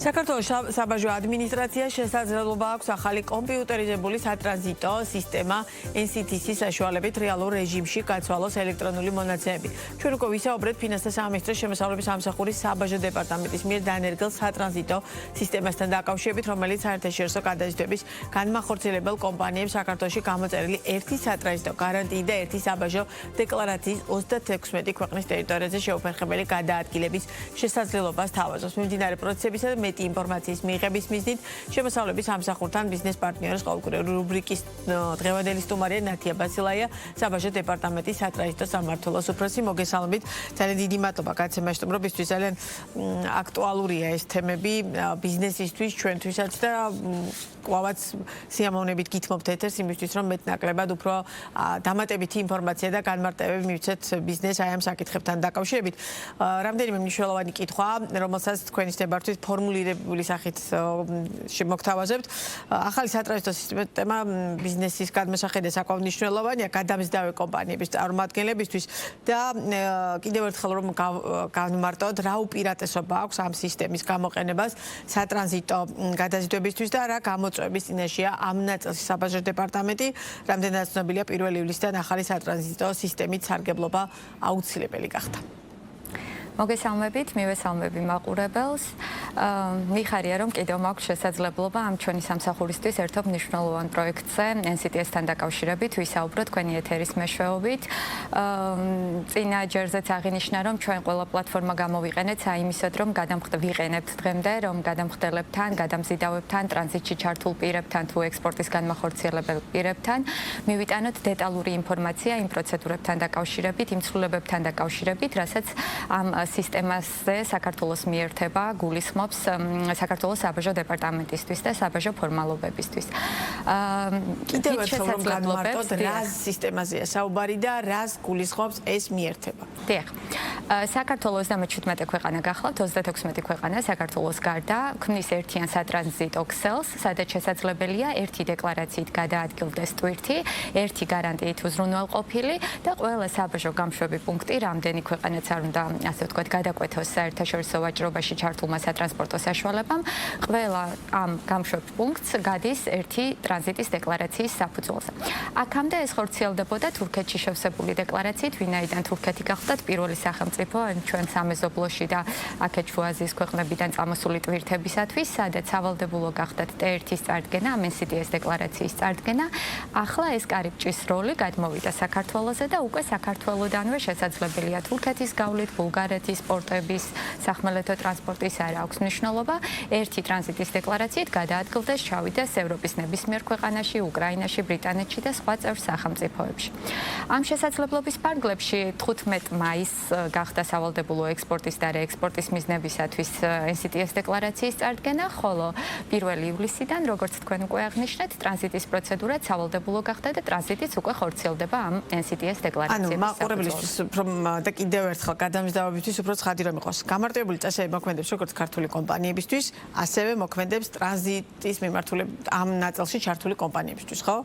საქართველოს საბაჟო ადმინისტრაციას შესაძლებლობა აქვს ახალი კომპიუტერიზებული სატრანზიტო სისტემა NCTC-ის საშუალებით რეალურ რეჟიმში გაცვალოს ელექტრონული მონაცემები. ჩვენ უკვე ვისაუბრეთ ფინანსთა სამინისტროს შემოსავლების სამსახურის საბაჟო დეპარტამენტის მიერ დანერგილ სატრანზიტო სისტემასთან დაკავშირებით, რომელიც საერთაშორისო გადაზიდვების განმახორციელებელ კომპანიებს საქართველოში გამოწერილი ერთი სატრანზიტო გარანტიი და ერთი საბაჟო დეკლარაციის 36 ქვეყნის ტერიტორიაზე შეუფერხებელი გადაადგილების შესაძლებლობას თავაზობს. მიმდინარე პროცესებისა და მეტი ინფორმაციის მიღების მიზნით შემოსავლების სამსახურთან ბიზნეს პარტნიორის ყოველკვირეული რუბრიკის დღევანდელი სტუმარია ნათია ბასილაია, საბაჟო დეპარტამენტის სატრანზიტო სამმართველოს უფროსი. მოგესალმებით. ძალიან დიდი მადლობა გაცემაშტომრობისთვის. ძალიან აქტუალურია ეს თემები ბიზნესისთვის, ჩვენთვისაც და კვლავაც სიამოვნებით გითმობთ ეთერს იმისთვის, რომ მეტნაკლებად უფრო დამატებითი ინფორმაცია და განმარტებები მივცეთ ბიზნეს აი ამ საკითხებთან დაკავშირებით. რამდენიმე მნიშვნელოვანი კითხვა, რომელსაც თქვენი ნებართვით ფორმულირებული სახით შემოგთავაზებთ. ახალი სატრანზიტო სისტემა ბიზნესის გადმოსახედე საკმაოდ მნიშვნელოვანია გადამზიდავე კომპანიების წარმომადგენლებისთვის და კიდევ ერთხელ რომ განმარტოთ, რა უპირატესობა აქვს ამ სისტემის გამოყენებას სატრანზიტო გადაზიდვებისთვის და რა გამოწვევის წინაშეა ამ ნაწილში საბაჟო დეპარტამენტი, რამდენადაც ცნობილია 1 ივლისიდან ახალი სატრანზიტო სისტემით სარგებლობა აუცილებელი გახდა. მოგესალმებით, მივესალმები მაყურებელს. მიხარია, რომ კიდევ მაქვს შესაძლებლობა ამ ჩვენი სამსახურისთვის ერთობ მნიშვნელოვან პროექტზე NCTS-თან დაკავშირებით ვისაუბროთ თქვენი ეთერის მეშვეობით. წინა ჯერზეც აღინიშნა, რომ ჩვენ ყველა პლატფორმა გამოვიყენეთ საიმისოდ, რომ ვიყენებთ დღემდე, რომ გადამხდელებთან, გადამზიდავებთან, ტრანზიტში ჩართულ პირებთან თუ ექსპორტის განმახორციელებელ პირებთან მივიტანოთ დეტალური ინფორმაცია იმ პროცედურებთან დაკავშირებით, იმ ცვლილებებთან დაკავშირებით, რასაც ამ სისტემაზე საქართველოს მიერთება გულისხმობს საქართველოს საბაჟო დეპარტამენტისთვის და საბაჟო ფორმალობებისთვის. კიდევ ერთხელ რომ განმარტოთ, რა სისტემაზეა საუბარი და რას გულისხმობს ეს მიერთება. დიახ. საქართველოს 37 ქვეყანა გახლავთ, 36 ქვეყანა საქართველოს გარდა ქმნის ერთიან სატრანზიტო ქსელს, სადაც შესაძლებელია ერთი დეკლარაციით გადაადგილდეს ტვირთი, ერთი გარანტიით უზრუნველყოფილი და ყველა საბაჟო გამშვები პუნქტი რამდენი ქვეყანაც არ უნდა ასე ვთქვათ გადაკვეთოს საერთაშორისო ვაჭრობაში ჩართულმა სატრანსპორტო საშუალებამ, ყველა ამ გამშვებ პუნქტს გადის ერთი ტრანზიტის დეკლარაციის საფუძველზე. აქამდე ეს ხორციელდებოდა თურქეთში შევსებული დეკლარაციით, ვინაიდან თურქეთი გახლდათ პირველი სახელმწიფო ჩვენ სამეზობლოში და აქეთ შუა აზიის ქვეყნებიდან წამოსული ტვირთებისათვის, სადაც სავალდებულო გახდათ T1-ის წარდგენა, NCTS დეკლარაციის წარდგენა. ახლა ეს კარიბჭის როლი გადმოვიდა საქართველოზე და უკვე საქართველოდანვე შესაძლებელია თურქეთის გავლით, ბულგარეთის პორტების, სახმელეთო ტრანსპორტის არ აქვს მნიშვნელობა. ერთი ტრანზიტის დეკლარაციით გადაადგილდეს ჩავიდეს ევროპის ნებისმიერ ქვეყანაში, უკრაინაში, ბრიტანეთში და სხვა წევრ სახელმწიფოებში. ამ შესაძლებლობის ფარგლებში 15 მაისს გახდა სავალდებულო ექსპორტის და რეექსპორტის მიზნებისათვის NCTS დეკლარაციის წარდგენა, ხოლო 1 ივლისიდან, როგორც თქვენ უკვე აღნიშნეთ, ტრანზიტის პროცედურა სავალდებულო გახდა და ტრანზიტიც უკვე ხორციელდება ამ NCTS დეკლარაციების. მაყურებლისთვის და კიდევ ერთხელ გადამზიდავებისთვის უფრო ცხადი რომ იყოს. გამარტივებული წესები მოქმედებს როგორც ქართული კომპანიებისთვის, ასევე მოქმედებს ტრანზიტის მიმართულებით ამ ნაწილში ჩართული კომპანიებისთვის, ხო?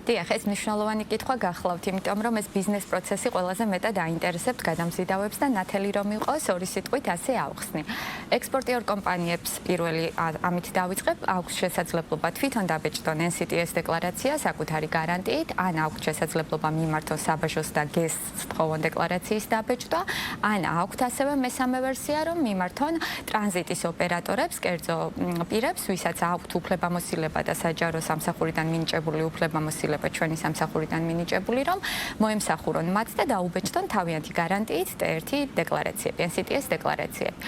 დიახ, ეს მნიშვნელოვანი კითხვა გახლავთ, იმიტომ რომ ეს ბიზნეს პროცესი ყველაზე მეტად აინტერესებთ გადამზიდავებს და ნათელი რომ იყოს ორი სიტყვით ასე ავხსნი. ექსპორტიორ კომპანიებს პირველი ამით დავიწყებ, აქვს შესაძლებლობა თვითონ დაბეჭდონ NCTS დეკლარაცია საკუთარი გარანტიით, ან აქვს შესაძლებლობა მიმართონ საბაჟოს და GES-ს თხოვონ დეკლარაციის დაბეჭდვა, ან აქვთ ასევე მესამე ვერსია, რომ მიმართონ ტრანზიტის ოპერატორებს, კერძო პირებს, ვისაც აქვთ უფლებამოსილება და საჯარო სამსახურიდან მინიჭებული უფლებამოსილება ჩვენი სამსახურიდან მინიჭებული, რომ მოემსახურონ მათ და დაუბეჭდონ თავიანთი გარანტიით T1 დეკლარაციები, NCTS დეკლარაციები.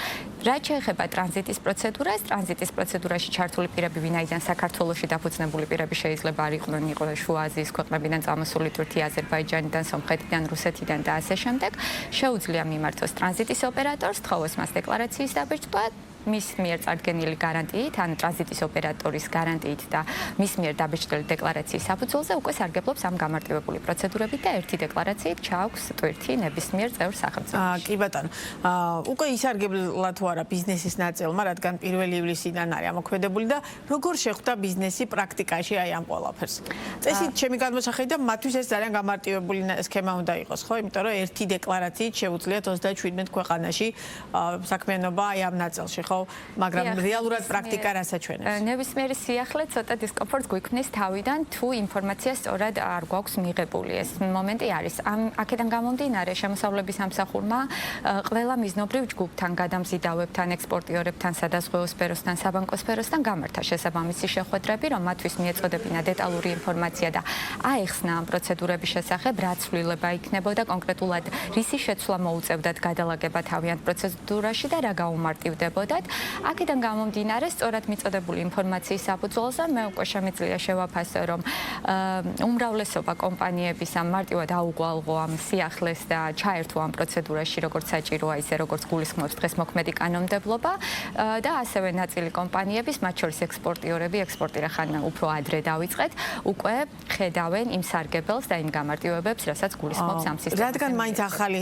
რაც შეეხება ტრანზიტის პროცედურას, ტრანზიტის პროცედურაში ჩართული პირები, ვინაიდან საქართველოში დაფუძნებული პირები შეიძლება არ იყვნენ შუა აზიის ქვეყნებიდან წამოსული თურქეთი, აზერბაიჯანიდან, სომხეთიდან, რუსეთიდან და ასე შემდეგ, შეუძლია მიმართოს ტრანზიტის ოპერატორს, თხოვოს მას დეკლარაციის დაბეჭდვა, მის მიერ წარდგენილი გარანტიით, ან ტრანზიტის ოპერატორის გარანტიით და მის მიერ დაბეჭდილი დეკლარაციის საფუძველზე უკვე სარგებლობს ამ გამარტივებული პროცედურებით და ერთი დეკლარაციით ჩააქვს ტვირთი ნებისმიერ წევრ სახელმწიფოში. კი ბატონო, უკვე ისარგებლა თუ არა ბიზნესის ნაწილმა, რადგან 1 ივლისიდან არის ამოქმედებული და როგორ შეხვდა ბიზნესი პრაქტიკაში აი ამ ყველაფერს. წესით ჩემი გადმოსახედით მათთვის ეს ძალიან გამარტივებული სქემა უნდა იყოს, ხო? იმიტომ რომ ერთი დეკლარაციით შეუძლიათ 37 ქვეყანაში საქმიანობა აი ამ ნაწილში, ხო, მაგრამ რეალურად პრაქტიკა რასაჩვენებს? ნებისმიერი სიახლე ცოტა დისკომფორტს გვიქმნის თავიდან, თუ ინფორმაცია სწორად არ გვაქვს მიღებული. ეს მომენტი არის. აქედან გამომდინარე, შემოსავლების სამსახურმა ყველა მიზნობრივ ჯგუფთან, გადამზიდავებთან, ექსპორტიორებთან, სადაზღვეო სფეროსთან, საბანკო სფეროსთან გამართა შესაბამისი შეხვედრები, რომ მათთვის მიეწოდებინა დეტალური ინფორმაცია და აეხსნა ამ პროცედურების შესახებ, რა ცვლილება იქნებოდა კონკრეტულად, რისი შეცვლა მოუწევდათ გადალაგება თავიანთ პროცედურაში და რა გაუმარტივდებოდათ. აქედან გამომდინარე, სწორად მიწოდებული ინფორმაციის საფუძველზე მე უკვე შემიძლია შევაფასო, რომ უმრავლესობა კომპანიების ამ მარტივად აუგვალო ამ სიახლეს და ჩაერთო ამ პროცედურაში, როგორც საჭიროა, ისე როგორც გულისხმობს დღეს მოქმედი კანონმდებლობა და ასევე ნაწილი კომპანიების, მათ შორის ექსპორტიორები, ექსპორტი რახან უფრო ადრე დავიწყეთ, უკვე ხედავენ იმ სარგებელს და იმ გამარტივებებს, რასაც გულისხმობს ამ სისტემას. რადგან მაინც ახალი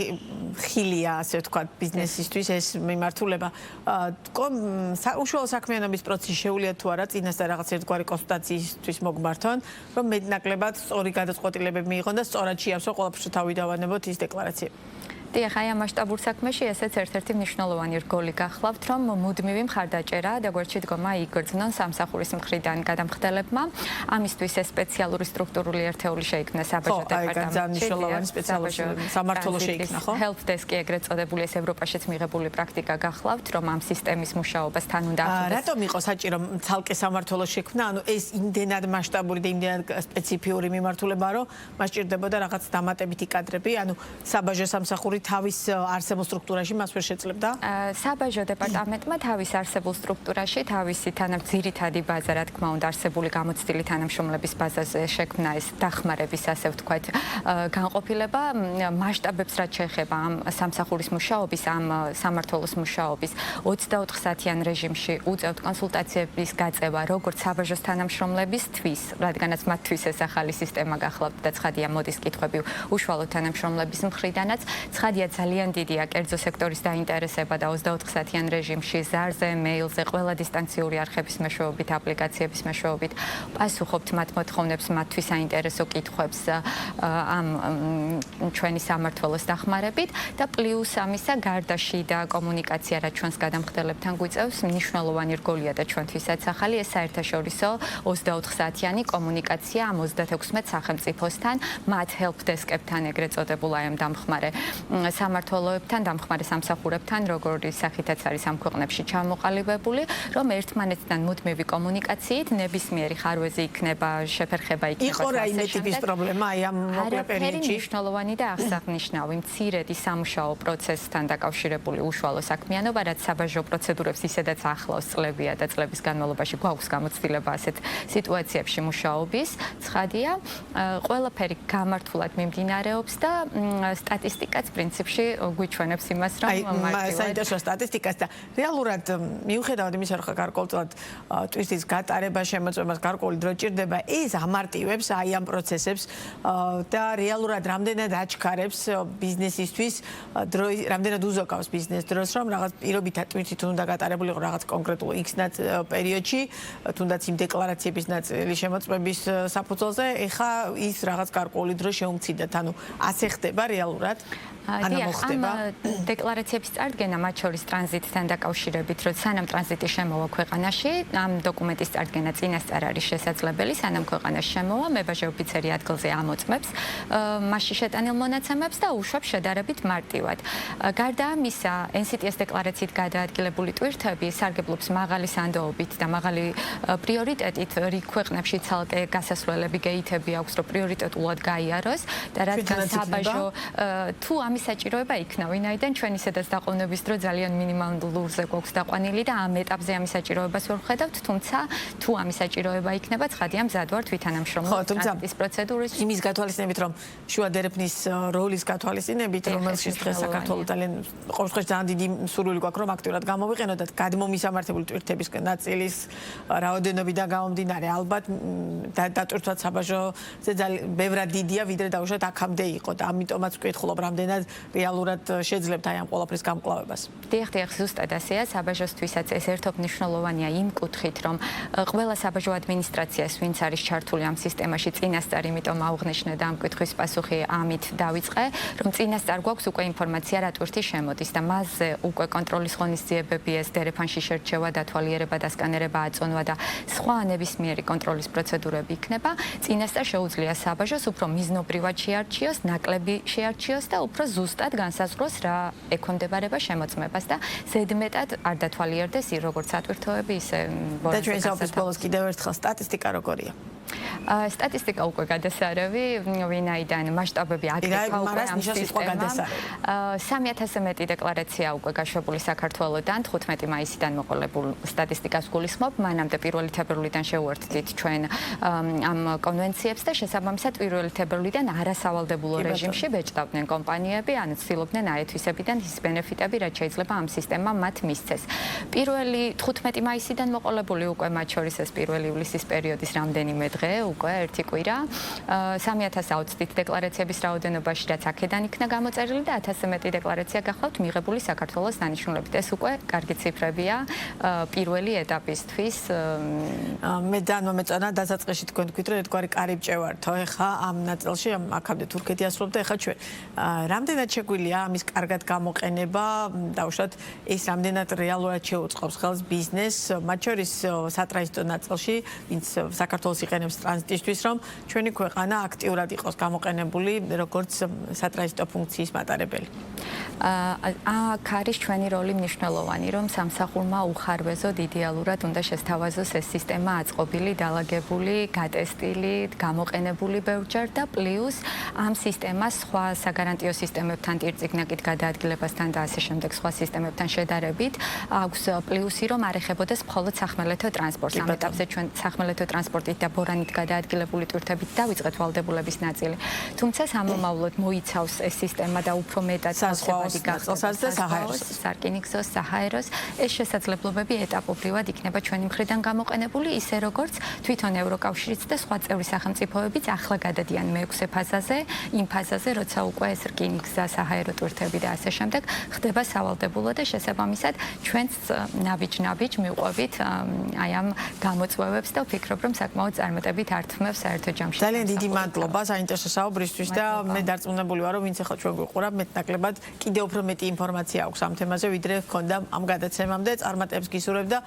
ხილია, ასე ვთქვათ, ბიზნესისთვის ეს მიმართულება, უშუალო საქმიანობის პროცესში შეუძლიათ თუ არა წინასწარ რაღაც ერთგვარი კონსულტაციისთვის მოგმართონ, რომ მეტნაკლებად სწორი გადაწყვეტილებები მიიღონ და სწორად შეავსო ყველაფერში თავი დავანებოთ ის დეკლარაციები. დიახ, აი ამ მასშტაბურ საქმეში ესეც ერთ-ერთი მნიშვნელოვანი რგოლი გახლავთ, რომ მუდმივი მხარდაჭერა და გვერდში დგომა იგრძნონ სამსახურის მხრიდან გადამხდელებმა. ამისთვის ეს სპეციალური სტრუქტურული ერთეული შეიქმნა საბაჟო დეპარტამენტში. Help desk-ი ეგრეთ წოდებული ეს ევროპაშიც მიღებული პრაქტიკა გახლავთ, რომ ამ სისტემის მუშაობას თან უნდა ახლდეს. რატომ იყო საჭირო ცალკე სამმართველო შექმნა? ანუ ეს იმდენად მასშტაბური და იმდენად სპეციფიური მიმართულებაა, რომ მას ჭირდებოდა რაღაც დამატებითი კადრები, ანუ საბაჟო სამსახური თავის არსებულ სტრუქტურაში მას ვერ შეძლებდა? საბაჟო დეპარტამენტმა თავის არსებულ სტრუქტურაში თავისი ძირითადი ბაზა, რა თქმა უნდა, არსებული გამოცდილი თანამშრომლების ბაზაზე შექმნა ეს დახმარების, ასე ვთქვათ, განყოფილება. მასშტაბებს რაც შეეხება ამ სამსახურის მუშაობის, ამ სამმართველოს მუშაობის 24 საათიან რეჟიმში უწევთ კონსულტაციების გაწევა, როგორც საბაჟოს თანამშრომლებისთვის, რადგანაც მათთვის ეს ახალი სისტემა გახლავთ და ცხადია მოდის კითხვები უშუალო თანამშრომლების მხრიდანაც. ცხადია ძალიან დიდია კერძო სექტორის დაინტერესება და 24 საათიან რეჟიმში ზარზე, მეილზე, ყველა დისტანციური არხების მეშვეობით, აპლიკაციების მეშვეობით პასუხობთ მათ მოთხოვნებს, მათთვის საინტერესო კითხვებს ამ ჩვენი სამმართველოს დახმარებით და პლუს ამისა გარდაში და კომუნიკაცია რაც ჩვენს გადამხდელებთან გვიწევს, მნიშვნელოვანი რგოლია და ჩვენთვისაც ახალი ეს საერთაშორისო 24 საათიანი კომუნიკაცია ამ 36 სახელმწიფოსთან, მათ help desk-ებთან ეგრეთ წოდებულ აი ამ დამხმარე სამმართველოებთან, დამხმარე სამსახურებთან, როგორი სახითაც არის ამ ქვეყნებში ჩამოყალიბებული, რომ ერთმანეთთან მუდმივი კომუნიკაციით ნებისმიერი ხარვეზი იქნება, შეფერხება იქნება. იყო რაიმე ტიპის პრობლემა აი ამ მოკლე პერიოდში? მნიშვნელოვანი და აღსანიშნავი მცირედი სამუშაო პროცესთან დაკავშირებული უშუალო საქმიანობა, რაც საბაჟო პროცედურებს ისედაც ახლავს წლებია და წლების განმავლობაში გვაქვს გამოცდილება ასეთ სიტუაციებში მუშაობის. ცხადია, ყველაფერი გამართულად მიმდინარეობს და სტატისტიკაც პრინციპში გვიჩვენებს იმას, რომ საინტერესო სტატისტიკას და რეალურად მიუხედავად იმისა, რომ გარკვეულწილად ტვისტის გატარება შემოწმებას გარკვეული დრო ჭირდება, ეს ამარტივებს აი ამ პროცესებს და რეალურად რამდენად აჩქარებს ბიზნესისთვის რამდენად უზოგავს ბიზნეს დროს, რომ რაღაც პირობითად ტვირთით უნდა გატარებულიყო რაღაც კონკრეტულ X პერიოდში, თუნდაც იმ დეკლარაციების ნაწილი შემოწმების საფუძველზე, ეხა ის რაღაც გარკვეული დრო შეუმციდათ. ანუ ასე ხდება რეალურად? ამ დეკლარაციების წარდგენა, მათ შორის ტრანზიტთან დაკავშირებით, რომ სანამ ტრანზიტი შემოვა ქვეყანაში, ამ დოკუმენტის წარდგენა წინასწარ არის შესაძლებელი, სანამ ქვეყანაში შემოვა, მებაჟე ოფიცერი ადგილზე ამოწმებს მასში შეტანილ მონაცემებს და უშვებს შედარებით მარტივად. გარდა ამისა, NCTS დეკლარაციით გადაადგილებული ტვირთები სარგებლობს მაღალი სანდოობით და მაღალი პრიორიტეტით რიგ ქვეყნებში ცალკე გასასვლელები გეითები აქვს, რომ პრიორიტეტულად გაიაროს და რადგან საბაჟო თუ ამის საჭიროება იქნა, ვინაიდან ჩვენ ისედაც დაყოვნების დრო ძალიან მინიმალურზე გვაქვს დაყვანილი და ამ ეტაპზე ამის საჭიროებას ვერ ვხედავთ, თუმცა თუ ამის საჭიროება იქნება, ცხადია მზად ვართ ვითანამშრომლოთ ტრანზიტის პროცედურის. იმის გათვალისწინებით, რომ შუა დერეფნის როლის გათვალისწინებით, რომელშიც დღეს საქართველოს ძალიან ყოველთვის ძალიან დიდი სურვილი გვაქვს, რომ აქტიურად გამოვიყენოთ და გადმომისამართებული ტვირთების ნაწილის რაოდენობიდან გამომდინარე, ალბათ დატვირთვათ საბაჟოზე ძალიან ბევრად დიდია, ვიდრე დაუშვათ აქამდე იყო და ამიტომაც ვკითხულობ, რამდენად რამდენად რეალურად შეძლებთ აი ამ ყველაფრის გამკლავებას. დიახ, ზუსტად ასეა. საბაჟოსთვისაც ეს ერთობ მნიშვნელოვანია იმ კუთხით, რომ ყველა საბაჟო ადმინისტრაციას, ვინც არის ჩართული ამ სისტემაში, წინასწარ, იმიტომ აუღნიშნე და ამ კითხვის პასუხი ამით დავიწყე, რომ წინასწარ გვაქვს უკვე ინფორმაცია რა ტვირთი შემოდის და მასზე უკვე კონტროლის ღონისძიებები, ეს დერეფანში შერჩევა, დათვალიერება, დასკანერება, აწონვა და სხვა ნებისმიერი კონტროლის პროცედურები იქნება. წინასწარ შეუძლია საბაჟოს უფრო მიზნობრივად შეარჩიოს, ნაკლები შეარჩიოს და უფრო ზუსტად განსაზღვროს რა ექვემდებარება შემოწმებას და ზედმეტად არ დათვალიერდეს როგორც სატვირთოები, ისე და ჩვენ საუბრის ბოლოს კიდევ ერთხელ სტატისტიკა როგორია? სტატისტიკა უკვე გადასარევი, ვინაიდან მასშტაბები აკეთება უკვე ამ სისტემამ. 3000-ზე მეტი დეკლარაცია უკვე გაშვებული საქართველოდან 15 მაისიდან მოყოლებულ სტატისტიკას გულისხმობ. მანამდე 1 თებერვლიდან შევუერთდით ჩვენ ამ კონვენციებს და შესაბამისად 1 თებერვლიდან არასავალდებულო რეჟიმში ბეჭდავდნენ კომპანიები, ანუ ცდილობდნენ აეთვისებიდან ის ბენეფიტები, რაც შეიძლება ამ სისტემამ მათ მისცეს. 15 მაისიდან მოყოლებული უკვე მათ შორის ეს 1 ივლისის პერიოდის რამდენიმე დღე, უკვე ერთი კვირა. 3000 აუცდით დეკლარაციების რაოდენობაში, რაც აქედან იქნა გამოწერილი და 1000-ზე მეტი დეკლარაცია გახლავთ მიღებული საქართველოს დანიშნულებით. ეს უკვე კარგი ციფრებია პირველი ეტაპისთვის. მე დამომეწონა დასაწყისში თქვენ თქვით, რომ ერთგვარი კარიბჭე ვართო, ეხა ამ ნაწილში აქამდე თურქეთი ასრულებდა, ეხა ჩვენ. რამდენად შეგვიძლია ამის კარგად გამოყენება, დაუშვათ ეს რამდენად რეალურად შეუწყობს ხელს ბიზნესს, მათ შორის სატრანზიტო ნაწილში, ვინც საქართველოს იყენებს ტრანზიტისთვის, რომ ჩვენი ქვეყანა აქტიურად იყოს გამოყენებული როგორც სატრანზიტო ფუნქციის მატარებელი. აქ არის ჩვენი როლი მნიშვნელოვანი, რომ სამსახურმა უხარვეზოდ იდეალურად უნდა შესთავაზოს ეს სისტემა აწყობილი, დალაგებული, გატესტილი, გამოყენებული ბევრჯერ და პლუს ამ სისტემას სხვა საგარანტიო სისტემებთან ტირწიგნაკით გადაადგილებასთან და ასე შემდეგ სხვა სისტემებთან შედარებით აქვს პლუსი, რომ არ ეხებოდეს მხოლოდ სახმელეთო ტრანსპორტს. ამ ეტაპზე ჩვენ სახმელეთო ტრანსპორტით და ბორანით გადაადგილებული ტვირთებით დავიწყეთ ვალდებულების ნაწილი. თუმცა სამომავლოდ მოიცავს ეს სისტემა და უფრო მეტად საზღვაოს ნაწილსაც და საჰაეროს, სარკინიგზოს, საჰაეროს. ეს შესაძლებლობები ეტაპობრივად იქნება ჩვენი მხრიდან გამოყენებული, ისე როგორც თვითონ ევროკავშირიც და სხვა წევრი სახელმწიფოებიც ახლა გადადიან მე-6 ფაზაზე, იმ ფაზაზე, როცა უკვე ეს რკინიგზა, საჰაერო ტვირთები და ასე შემდეგ ხდება სავალდებულო და შესაბამისად ჩვენც ნაბიჯ-ნაბიჯ მივყვებით აი ამ გამოწვევებს და ვფიქრობ, რომ საკმაოდ წარმატებით ართმევს საერთო ჯამში. ძალიან დიდი მადლობა საინტერესო საუბრისთვის და მე დარწმუნებული ვარ, რომ ვინც ახლა ჩვენ გვიყურებ, მეტნაკლებად კიდევ უფრო მეტი ინფორმაცია აქვს ამ თემაზე, ვიდრე ჰქონდა ამ გადაცემამდე. წარმატებს გისურვებ და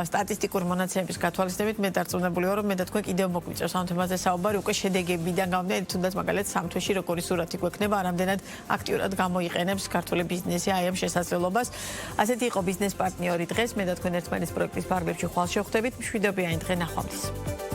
სტატისტიკური მონაცემების გათვალისწინებით მე დარწმუნებული ვარ, რომ მე და თქვენ კიდევ მოგვიწევს ამ თემაზე საუბარი, უკვე შედეგებიდან გამომდინარე, თუნდაც მაგალითად სამ თვეში როგორი სურათი გვექნება, რამდენად აქტიურად გამოიყენებს ქართული ბიზნესი აი ამ შესაძლებლობას. ასეთი იყო ბიზნეს პარტნიორი დღეს, მე და თქვენ ერთმანეთის პროექტის ფარგლებში ხვალ შევხვდებით. მშვიდობიანი დღე, ნახვამდის.